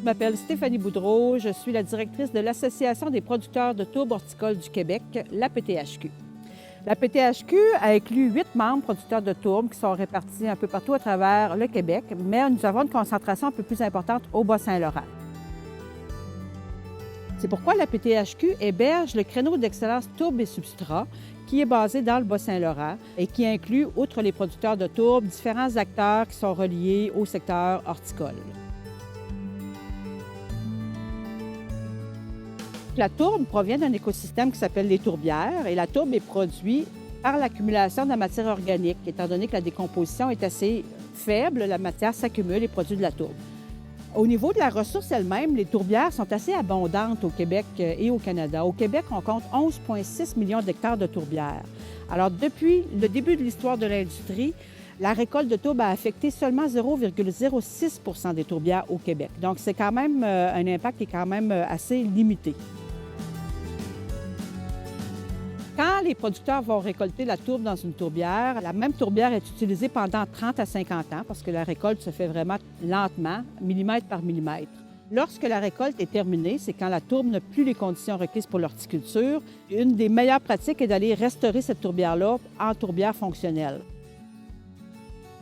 m'appelle Stéphanie Boudreau, je suis la directrice de l'Association des producteurs de tourbe horticole du Québec, la PTHQ. La PTHQ a inclus 8 membres producteurs de tourbe qui sont répartis un peu partout à travers le Québec, mais nous avons une concentration un peu plus importante au Bas-Saint-Laurent. C'est pourquoi la PTHQ héberge le créneau d'excellence tourbe et substrat qui est basé dans le Bas-Saint-Laurent et qui inclut, outre les producteurs de tourbe, différents acteurs qui sont reliés au secteur horticole. La tourbe provient d'un écosystème qui s'appelle les tourbières et la tourbe est produite par l'accumulation de la matière organique. Étant donné que la décomposition est assez faible, la matière s'accumule et produit de la tourbe. Au niveau de la ressource elle-même, les tourbières sont assez abondantes au Québec et au Canada. Au Québec, on compte 11,6 millions d'hectares de tourbières. Alors, depuis le début de l'histoire de l'industrie, la récolte de tourbe a affecté seulement 0,06 % des tourbières au Québec. Donc, c'est quand même un impact qui est quand même assez limité. Quand les producteurs vont récolter la tourbe dans une tourbière, la même tourbière est utilisée pendant 30 à 50 ans parce que la récolte se fait vraiment lentement, millimètre par millimètre. Lorsque la récolte est terminée, c'est quand la tourbe n'a plus les conditions requises pour l'horticulture. Une des meilleures pratiques est d'aller restaurer cette tourbière-là en tourbière fonctionnelle.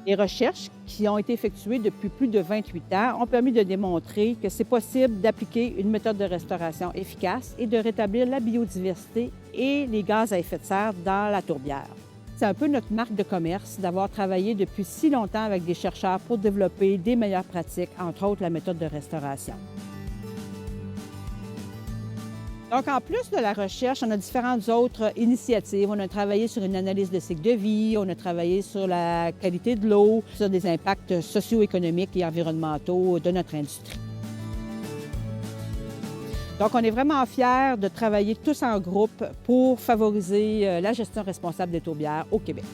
Les recherches qui ont été effectuées depuis plus de 28 ans ont permis de démontrer que c'est possible d'appliquer une méthode de restauration efficace et de rétablir la biodiversité et les gaz à effet de serre dans la tourbière. C'est un peu notre marque de commerce d'avoir travaillé depuis si longtemps avec des chercheurs pour développer des meilleures pratiques, entre autres la méthode de restauration. Donc, en plus de la recherche, on a différentes autres initiatives. On a travaillé sur une analyse de cycle de vie, on a travaillé sur la qualité de l'eau, sur des impacts socio-économiques et environnementaux de notre industrie. Donc, on est vraiment fiers de travailler tous en groupe pour favoriser la gestion responsable des tourbières au Québec.